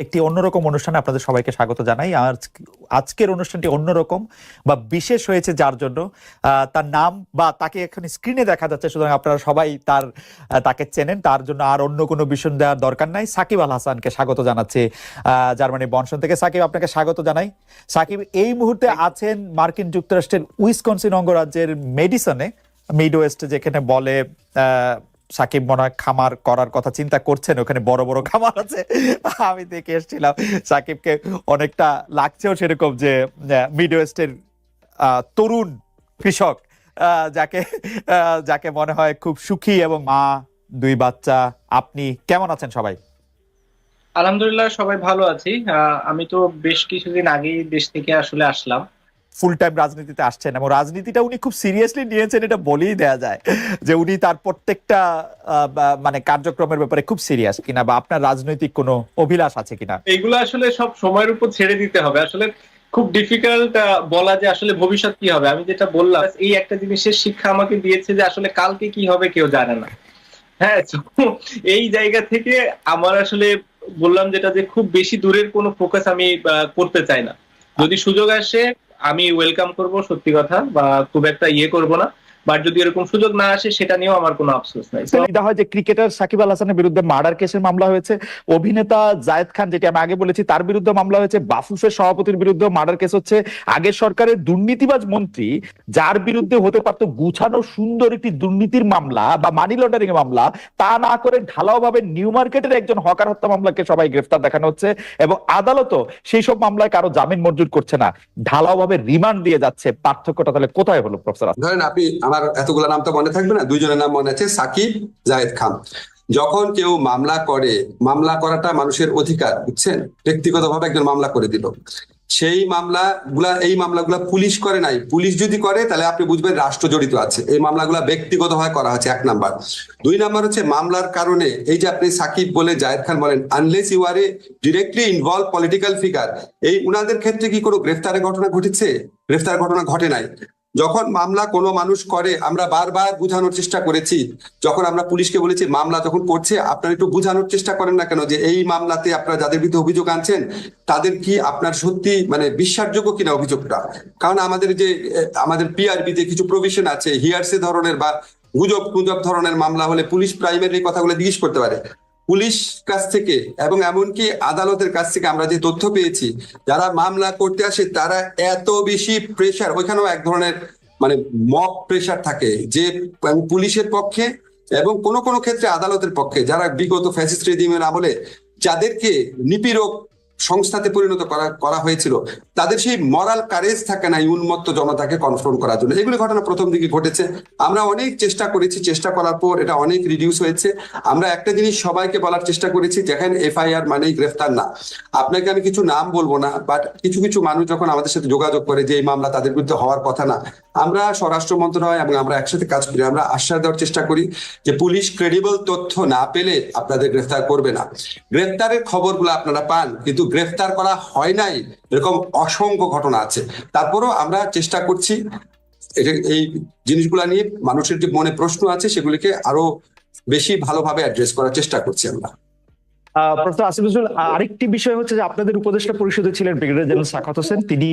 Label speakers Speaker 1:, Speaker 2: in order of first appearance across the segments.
Speaker 1: একটি অন্যরকম অনুষ্ঠানে আপনাদের সবাইকে স্বাগত জানাই। আর আজকের অনুষ্ঠানটি অন্যরকম বা বিশেষ হয়েছে যার জন্য তার নাম বা তাকে এখন স্ক্রিনে দেখা যাচ্ছে, সুতরাং আপনারা সবাই তাকে চেনেন, তার জন্য আর অন্য কোনো বিষয় দেওয়ার দরকার নাই। সাকিব আল হাসানকে স্বাগত জানাচ্ছি জার্মানি বনশন থেকে। সাকিব, আপনাকে স্বাগত জানাই। সাকিব এই মুহূর্তে আছেন মার্কিন যুক্তরাষ্ট্রের উইসকনসিন অঙ্গরাজ্যের মেডিসনে, মিড ওয়েস্ট, যেখানে বলে সাকিব মনে হয় খামার করার কথা চিন্তা করছেন, ওখানে বড় বড় খামার আছে। আমি দেখে এসেছিলাম, সাকিবকে অনেকটা লাগছেও সেরকম যে মিড ওয়েস্টের তরুণ কৃষক, যাকে যাকে মনে হয় খুব সুখী, এবং মা, দুই বাচ্চা। আপনি কেমন আছেন সবাই?
Speaker 2: আলহামদুলিল্লাহ, সবাই ভালো আছি। আমি তো বেশ কিছুদিন আগেই দেশ থেকে আসলে আসলাম।
Speaker 1: ফুল টাইম রাজনীতিতে আসছেন, এবং রাজনীতিটা উনি খুব সিরিয়াসলি নিয়েছেন, এটা বলেই দেয়া যায় যে উনি তার প্রত্যেকটা মানে কার্যক্রমের ব্যাপারে খুব সিরিয়াস কিনা, বা আপনার রাজনৈতিক কোনো অভিলাষ আছে কিনা।
Speaker 2: এগুলো আসলে সব সময়ের উপর ছেড়ে দিতে হবে। আসলে খুব ডিফিকাল্ট বলা যে আসলে ভবিষ্যৎ কি হবে। আমি যেটা বললাম, এই একটা জিনিসের শিক্ষা আমাকে দিয়েছে যে আসলে কালকে কি হবে কেউ জানে না। হ্যাঁ, তো এই জায়গা থেকে আমার আসলে বললাম যেটা, যে খুব বেশি দূরের কোনো ফোকাস আমি করতে চাই না। যদি সুযোগ আসে আমি ওয়েলকাম করব, সত্যি কথা, বা খুব একটা করব না। বাট যদি এরকম সুযোগ না আসে, সেটা নিয়েও আমার কোনো আফসোস নাই।
Speaker 1: এটা হয় যে ক্রিকেটার সাকিব আল হাসানের বিরুদ্ধে মার্ডার কেসের মামলা হয়েছে, অভিনেতা জায়েদ খান, যেটি আমি আগে বলেছি, তার বিরুদ্ধে মামলা হয়েছে, বাফুফের সভাপতির বিরুদ্ধে মার্ডার কেস হচ্ছে। আগের সরকারের দুর্নীতিবাজ মন্ত্রী, যার বিরুদ্ধে হতে পারতো গুছানো সুন্দর একটি দুর্নীতির মামলা বা মানি লন্ডারিং এর মামলা, তা না করে ঢালাও ভাবে নিউ মার্কেটের একজন হকার হত্যা মামলাকে সবাই গ্রেফতার দেখানো হচ্ছে, এবং আদালতও সেই সব মামলায় কারো জামিন মঞ্জুর করছে না, ঢালাও ভাবে রিমান্ড দিয়ে যাচ্ছে। পার্থক্যটা তাহলে কোথায় হলো প্রফেসর?
Speaker 3: ধরেন আপনি, আমার এতগুলো নাম তো মনে থাকবে না, দুইজনের নাম মনে আছে, সাকিব, জায়েদ খান। যখন কেউ মামলা করে, মামলা করাটা মানুষের অধিকার, বুঝছেন? ব্যক্তিগতভাবে একজন মামলা করে দিল, সেই এই মামলাগুলা পুলিশ করে নাই। পুলিশ যদি করে তাহলে আপনি বুঝবেন রাষ্ট্র জড়িত আছে। এই মামলাগুলা ব্যক্তিগতভাবে করা হচ্ছে, 1 নাম্বার। 2 নাম্বার হচ্ছে মামলার কারণে, এই যে আপনি সাকিব বলে জায়েদ খান বলেন, unless you are a directly involve political figure, এই উনাদের ক্ষেত্রে কি কোনো গ্রেফতারের ঘটনা ঘটেছে? গ্রেফতার ঘটনা ঘটে নাই। যখন মামলা কোনো মানুষ করে, আমরা বারবার বোঝানোর চেষ্টা করেছি, যখন আমরা পুলিশকে বলেছি মামলা যখন করছে আপনারা একটু বোঝানোর চেষ্টা করেন না কেন, যে এই মামলাতে আপনারা যাদের বিরুদ্ধে অভিযোগ আনছেন তাদের কি আপনার সত্যি মানে বিশ্বাসযোগ্য কিনা অভিযোগটা। কারণ আমাদের পিআরবি তে কিছু প্রভিশন আছে, হিয়ারসে ধরনের বা গুজব ধরনের মামলা হলে পুলিশ প্রাইমারি কথাগুলো জিজ্ঞেস করতে পারে। পুলিশ কাছ থেকে এবং এমনকি আদালতের কাছ থেকে আমরা যে তথ্য পেয়েছি, যারা মামলা করতে আসে তারা এত বেশি প্রেশার, ওইখানেও এক ধরনের মানে মব প্রেশার থাকে, যে পুলিশের পক্ষে এবং কোনো কোনো ক্ষেত্রে আদালতের পক্ষে, যারা বিগত ফ্যাসিস্ট রেজিমের আমলে যাদেরকে নিপীড়ক সংস্থাতে পরিণত করা হয়েছিল, তাদের সেই মরাল কারেজ থাকে না এই উন্মত্ত জনতাকে কনফ্রন্ট করার জন্য। এগুলো ঘটনা প্রথম দিকে ঘটেছে। আমরা অনেক চেষ্টা করেছি, চেষ্টা করার পর এটা অনেক রিডিউস হয়েছে। আমরা একটা জিনিস সবাইকে বলার চেষ্টা করেছি, দেখেন এফআইআর মানেই গ্রেফতার না। আপনাকে আমি কিছু নাম বলবো না, বাট কিছু কিছু মানুষ যখন আমাদের সাথে যোগাযোগ করে যে এই মামলা তাদের বিরুদ্ধে হওয়ার কথা না, আমরা স্বরাষ্ট্র মন্ত্রণালয় এবং আমরা একসাথে কাজ করি, আমরা আশ্বাস দেওয়ার চেষ্টা করি যে পুলিশ ক্রেডিবল তথ্য না পেলে আপনাদের গ্রেফতার করবে না। গ্রেফতারের খবরগুলো আপনারা পান, কিন্তু গ্রেফতার করা হয় নাই এরকম অসংখ্য ঘটনা আছে। তারপরও আমরা চেষ্টা করছি এই জিনিসগুলা নিয়ে মানুষের যে মনে প্রশ্ন আছে সেগুলিকে আরো বেশি ভালোভাবে অ্যাড্রেস করার চেষ্টা করছি আমরা।
Speaker 1: প্রফেসর আসিফ নজরুল, আরেকটি বিষয় হচ্ছে যে আপনাদের উপদেষ্টা পরিষদে ছিলেন ব্রিগেডিয়ার জেনারেল সাখাওয়াত হোসেন, তিনি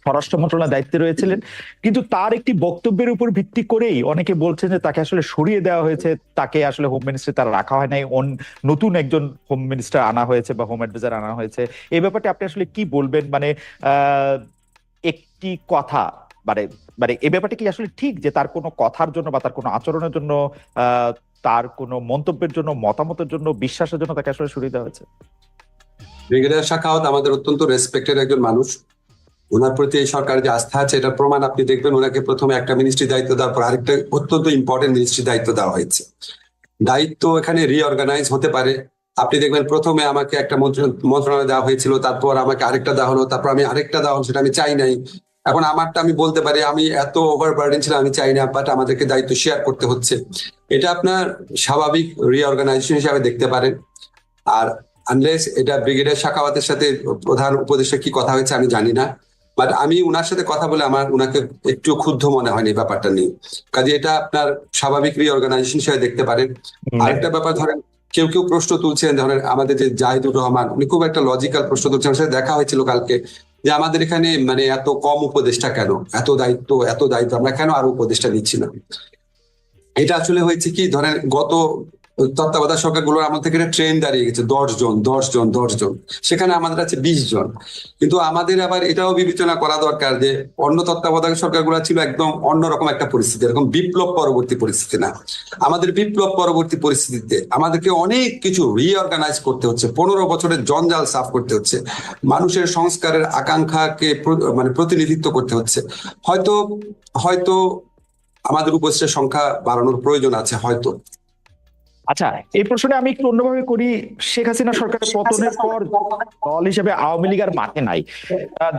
Speaker 1: স্বরাষ্ট্র মন্ত্রণালয়ের দায়িত্বে রয়েছিলেন, কিন্তু তার একটি বক্তব্যের উপর ভিত্তি করেই অনেকে বলছেন যে তাকে আসলে সরিয়ে দেওয়া হয়েছে, তাকে আসলে হোম মিনিস্ট্রি তারা রাখা হয় নাই, নতুন একজন হোম মিনিস্টার আনা হয়েছে বা হোম অ্যাডভাইজার আনা হয়েছে। এই ব্যাপারটা আপনি আসলে কি বলবেন? মানে একটি কথা, মানে মানে এই ব্যাপারটা কি আসলে ঠিক যে তার কোনো কথার জন্য বা তার কোনো আচরণের জন্য, তার কোনো মন্তব্যের জন্য, মতামতের জন্য, বিশ্বাসের জন্য তাকে আসলে সরিয়ে দেওয়া হয়েছে?
Speaker 3: ব্রিগেডিয়ার সাখাওয়াত আমাদের অত্যন্ত রেসপেক্টেড একজন মানুষ। ওনার প্রতি এই সরকারের যে আস্থা আছে এটার প্রমাণ আপনি দেখবেন, ওনাকে প্রথমে একটা মিনিস্ট্রি দায়িত্ব দেওয়ার পর আরেকটা অত্যন্ত ইম্পর্টেন্ট মিনিস্ট্রি দায়িত্ব দেওয়া হয়েছে। দায়িত্ব এখানে রিঅর্গানাইজ হতে পারে। আপনি দেখবেন প্রথমে আমাকে একটা মন্ত্রণালয় দেওয়া হয়েছিল, তারপর আমাকে আরেকটা দেওয়া হলো, তারপর আমি আরেকটা দেওয়া হলো, সেটা আমি চাই নাই। এখন আমারটা আমি বলতে পারি আমি এত ওভারবার্ডেন ছিলাম, আমি চাই না, বাট আমাদেরকে দায়িত্ব শেয়ার করতে হচ্ছে। এটা আপনার স্বাভাবিক রিঅর্গানাইজেশন হিসাবে দেখতে পারেন। আর আনলেস এটা ব্রিগেডিয়ার সাখাওয়াতের সাথে প্রধান উপদেষ্টা কি কথা হয়েছে আমি জানি না, বাট আমি উনার সাথে কথা বলে আমার উনাকে একটু ক্ষুব্ধ মনে হয়নি ব্যাপারটা নিয়ে। কাজে এটা আপনার স্বাভাবিক রিঅর্গানাইজেশন হিসেবে দেখতে পারেন। আরেকটা ব্যাপার ধরেন, কেউ কেউ প্রশ্ন তুলছেন, ধরেন আমাদের যে জাহিদুর রহমান, উনি খুব একটা লজিক্যাল প্রশ্ন তুলছেন। আমার সাথে দেখা হয়েছিল কালকে, যে আমাদের এখানে মানে এত কম উপদেষ্টা কেন, এত দায়িত্ব আমরা কেন আরো উপদেষ্টা দিচ্ছি না। এটা আসলে হয়েছে কি, ধরেন গত তত্ত্বাবধায়ক সরকারগুলোর আমল থেকে ট্রেন দাঁড়িয়ে গেছে 10 জন, সেখানে আমাদের আছে 20 জন। কিন্তু আমাদের আবার এটাও বিবেচনা করা দরকার যে অন্য তত্ত্বাবধায়ক সরকারগুলো ছিল একদম অন্যরকম একটা পরিস্থিতি, এরকম বিপ্লব পরবর্তী পরিস্থিতি না। আমাদের বিপ্লব পরবর্তী পরিস্থিতিতে আমাদেরকে অনেক কিছু রিঅর্গানাইজ করতে হচ্ছে, 15 বছরের জঞ্জাল সাফ করতে হচ্ছে, মানুষের সংস্কারের আকাঙ্ক্ষাকে মানে প্রতিনিধিত্ব করতে হচ্ছে। হয়তো হয়তো আমাদের উপদেষ্টার সংখ্যা বাড়ানোর প্রয়োজন আছে হয়তো।
Speaker 1: আচ্ছা, এই প্রশ্নে আমি একটু অন্যভাবে করি। শেখ হাসিনা সরকারের পতনের পর দল হিসেবে আওয়ামী লীগ আর মাঠে নাই,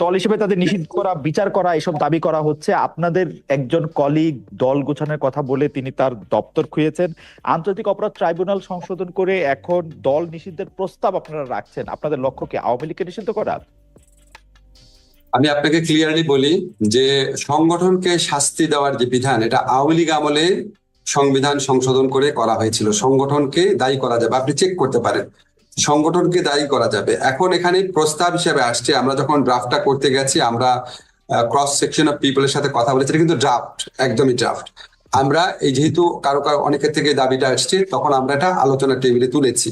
Speaker 1: দল হিসেবে তাদের নিষিদ্ধ করা, বিচার করা, এসব দাবি করা হচ্ছে। আপনাদের একজন কলিগ দল গোছানোর কথা বলে তিনি তার দপ্তর খুঁজেছেন, আন্তর্জাতিক অপরাধ ট্রাইব্যুনাল সংশোধন করে এখন দল নিষিদ্ধের প্রস্তাব আপনারা রাখছেন। আপনাদের লক্ষ্য কি আওয়ামী লীগকে নিষিদ্ধ করা?
Speaker 3: আমি আপনাকে ক্লিয়ারলি বলি যে সংগঠনকে শাস্তি দেওয়ার যে বিধান, এটা আওয়ামী লীগ আমলে সংবিধান সংশোধন করে করা হয়েছিল। সংগঠনকে দায়ী করা যাবে, আপনি চেক করতে পারেন, সংগঠনকে দায়ী করা যাবে। এখন এখানে প্রস্তাব হিসেবে আসছে, আমরা যখন ড্রাফটটা করতে গেছি, আমরা ক্রস সেকশন অফ পিপলের সাথে কথা বলেছি, এটা কিন্তু ড্রাফট, একদমই ড্রাফট। আমরা এই যেহেতু কারো অনেকের থেকে দাবিটা আসছে, তখন আমরা এটা আলোচনার টেবিলে তুলেছি।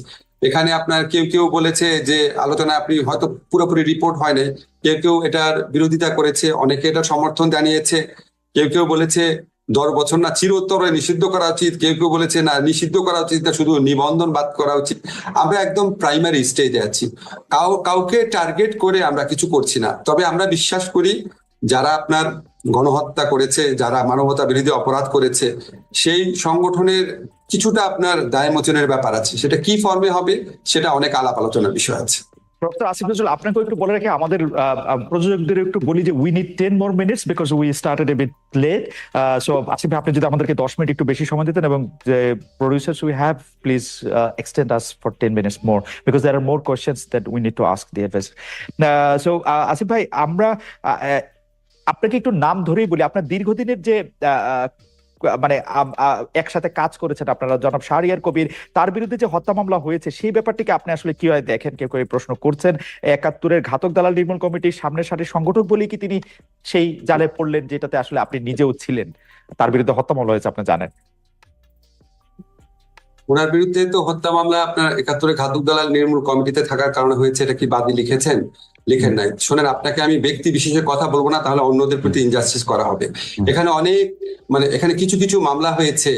Speaker 3: এখানে আপনার কেউ কেউ বলেছে যে আলোচনা আপনি হয়তো পুরোপুরি রিপোর্ট হয় নাই, কেউ কেউ এটার বিরোধিতা করেছে, অনেকে এটা সমর্থন জানিয়েছে। কেউ কেউ বলেছে 10 বছর না, চিরতরে নিষিদ্ধ করা উচিত। কেউ কেউ বলেছে না, নিষিদ্ধ করা উচিত না, শুধু নিবন্ধন বাদ করা উচিত। আমরা একদম প্রাইমারি স্টেজে আছি, কাউকে টার্গেট করে আমরা কিছু করছি না। তবে আমরা বিশ্বাস করি যারা আপনার গণহত্যা করেছে, যারা মানবতা বিরোধী অপরাধ করেছে, সেই সংগঠনের কিছুটা আপনার দায় মোচনের ব্যাপার আছে। সেটা কি ফর্মে হবে সেটা অনেক আলাপ আলোচনার বিষয় আছে।
Speaker 1: ডক্টর আসিফ নজরুল, আপনাকে একটু বলে রাখি, আমাদের প্রযোজকদের একটু বলি যে we need 10 more minutes because we started a bit late. So Asif ভাই, আপনি যদি আমাদেরকে 10 মিনিট একটু বেশি সময় দিতেন, এবং যে producers we have, please extend us for 10 minutes more because there are more questions that we need to ask the advisor. So Asif ভাই, আমরা আপনাকে একটু নাম ধরেই বলি। আপনার দীর্ঘদিনের যে মানে একসাথে কাজ করেছেন আপনারা, জনাব শাহরিয়ার কবির, তার বিরুদ্ধে যে হত্যা মামলা হয়েছে, সেই ব্যাপারটিকে আপনি আসলে কিভাবে দেখেন? কেউ কেউ প্রশ্ন করছেন 71-এর ঘাতক দালাল নির্মূল কমিটির সামনের সারির সংগঠক বলেই কি তিনি সেই জালে পড়লেন, যেটাতে আসলে আপনি নিজেও ছিলেন? তার বিরুদ্ধে হত্যা মামলা হয়েছে, আপনি জানেন।
Speaker 3: ওনার বিরুদ্ধে তো হত্যা মামলা আপনার 71-এর ঘাতক দালাল নির্মূল কমিটিতে থাকার কারণে হয়েছে, এটা কি বাদী লিখেছেন? লিখেন নাই। শোনেন, আপনাকে আমি ব্যক্তি বিশেষের কথা বলবো না, তাহলে অন্যদের প্রতি ইনজাস্টিস করা হবে। এখানে অনেক মানে এখানে কিছু কিছু মামলা হয়েছে,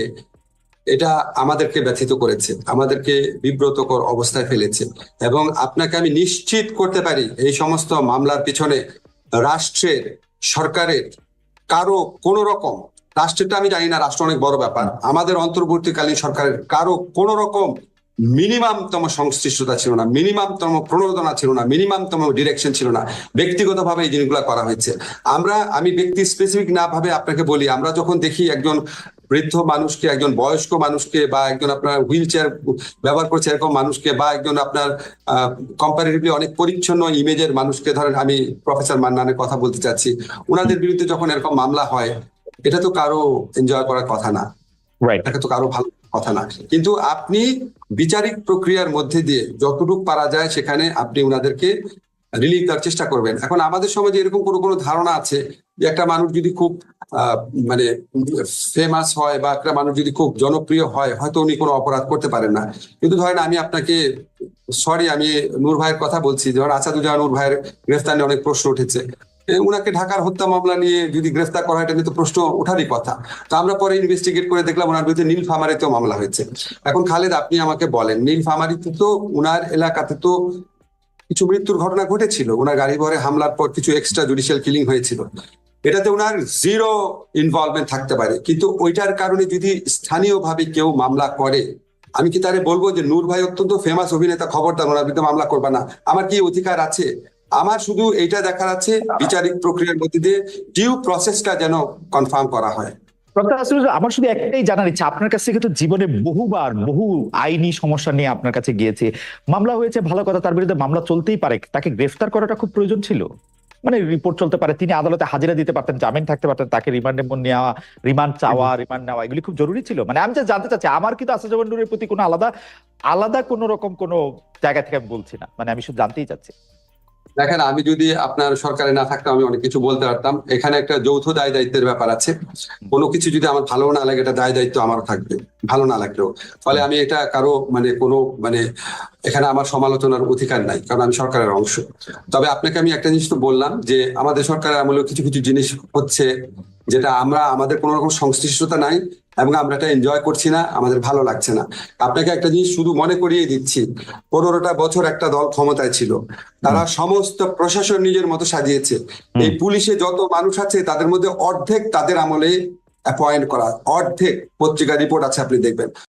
Speaker 3: এটা আমাদেরকে ব্যথিত করেছে, আমাদেরকে বিব্রতকর অবস্থায় ফেলেছে। এবং আপনাকে আমি নিশ্চিত করতে পারি, এই সমস্ত মামলার পিছনে রাষ্ট্রের, সরকারের কারো কোনো রকম, রাষ্ট্রটা আমি জানি না, রাষ্ট্র অনেক বড় ব্যাপার, আমাদের অন্তর্বর্তীকালীন সরকারের কারো কোনো রকম মিনিমামতম সংশ্লিষ্টতা ছিল না, মিনিমামতম প্রণোদনা ছিল না, মিনিমামতম ডিরেকশন ছিল না। ব্যক্তিগতভাবে এই জিনিসগুলো করা হয়েছে। আমি ব্যক্তি স্পেসিফিক না ভাবে আপনাকে বলি, আমরা যখন দেখি একজন বৃদ্ধ মানুষকে, একজন বয়স্ক মানুষকে, বা একজন আপনার হুইল চেয়ার ব্যবহার করছে এরকম মানুষকে, বা একজন আপনার কম্পারেটিভলি অনেক পরিচ্ছন্ন ইমেজের মানুষকে, ধরেন আমি প্রফেসর মান্নানের কথা বলতে চাচ্ছি, ওনাদের বিরুদ্ধে যখন এরকম মামলা হয়, এটা তো কারো এনজয় করার কথা না, এটা তো কারো ভালো কথা না। কিন্তু আপনি বিচারিক প্রক্রিয়ার মধ্যে দিয়ে যতটুকু পারা যায় সেখানে আপনি ওনাদেরকে রিলিফ দেওয়ার চেষ্টা করবেন। এখন আমাদের সমাজে এরকম কোনো ধারণা আছে যে একটা মানুষ যদি খুব মানে ফেমাস হয়, বা একটা মানুষ যদি খুব জনপ্রিয় হয়, হয়তো উনি কোনো অপরাধ করতে পারেন না। কিন্তু ধরেন আমি আপনাকে, আমি নূর ভাইয়ের কথা বলছি, ধরেন আসাদুজ্জামান নূর ভাইয়ের গ্রেফতার নিয়ে অনেক প্রশ্ন উঠেছে। উনাকে ঢাকার হত্যা মামলা নিয়ে যদি গ্রেফতার করা হয়, এটা নিয়ে তো প্রশ্ন ওঠারই কথা। তো আমরা পরে ইনভেস্টিগেট করে দেখলাম ওনার বিরুদ্ধে নীলফামারীতেও মামলা হয়েছে। এখন খালেদ, আপনি আমাকে বলেন, নীলফামারীতে তো উনার এলাকাতে তো কিছু মৃত্যুর ঘটনা ঘটেছিল, ওনার গাড়ি ভরে হামলার পর কিছু এক্সট্রা জুডিশিয়াল কিলিং হয়েছিল, এটাতে ওনার জিরো ইনভলভমেন্ট থাকতে পারে। কিন্তু ওইটার কারণে যদি স্থানীয়ভাবে কেউ মামলা করে, আমি কি তারে বলবো যে নূর ভাই অত্যন্ত ফেমাস অভিনেতা, খবরদার ওনার বিরুদ্ধে মামলা করবা না? আমার কি অধিকার আছে? আমার শুধু এইটা দেখার আছে, বিচারিক প্রক্রিয়ার মধ্যে দিয়ে ডিউ প্রসেসটা যেন কনফার্ম করা হয়।
Speaker 1: আমার শুধু একটাই জানার ইচ্ছা, আপনার কাছ থেকে তো জীবনে বহুবার বহু আইনি সমস্যা নিয়ে আপনার কাছে গিয়েছে, মামলা হয়েছে, ভালো কথা, তার বিরুদ্ধে মামলা চলতেই পারে, তাকে গ্রেফতার করাটা খুব প্রয়োজন ছিল। মানে রিপোর্ট চলতে পারে, তিনি আদালতে হাজিরা দিতে পারতেন, জামিন থাকতে পারতেন, তাকে রিমান্ডে নেওয়া, রিমান্ড চাওয়া, রিমান্ড নেওয়া, এগুলি খুব জরুরি ছিল। মানে আমি যা জানতে চাচ্ছি, আমার কিন্তু আসাদুজ্জামান নূরের প্রতি কোনো আলাদা আলাদা কোনো রকম কোনো জায়গা থেকে আমি বলছি না, মানে আমি শুধু জানতেই চাচ্ছি।
Speaker 3: দেখেন, আমি যদি আপনার সরকারে না থাকতাম আমি অনেক কিছু বলতে পারতাম। এখানে একটা যৌথ দায় দায়িত্বের ব্যাপার আছে। কোনো কিছু যদি আমার ভালো না লাগে, এটা দায় দায়িত্ব আমারও থাকবে, ভালো না লাগলেও। ফলে আমি এটা কারো কোনো এখানে আমার সমালোচনার অধিকার নাই, কারণ আমি সরকারের অংশ। তবে আপনাকে আমি একটা জিনিস তো বললাম যে আমাদের সরকারের আমলে কিছু কিছু জিনিস হচ্ছে যেটা আমাদের কোনো রকম সংশ্লিষ্টতা নাই, এবং আমরা এটা এনজয় করছি না, আমাদের ভালো লাগছে না। আপনাকে একটা জিনিস শুধু মনে করিয়ে দিচ্ছি, 15টা বছর একটা দল ক্ষমতায় ছিল, তারা সমস্ত প্রশাসন নিজের মতো সাজিয়েছে। এই পুলিশে যত মানুষ আছে তাদের মধ্যে অর্ধেক তাদের আমলে অ্যাপয়েন্ট করা, অর্ধেক। পত্রিকা রিপোর্ট আছে, আপনি দেখবেন।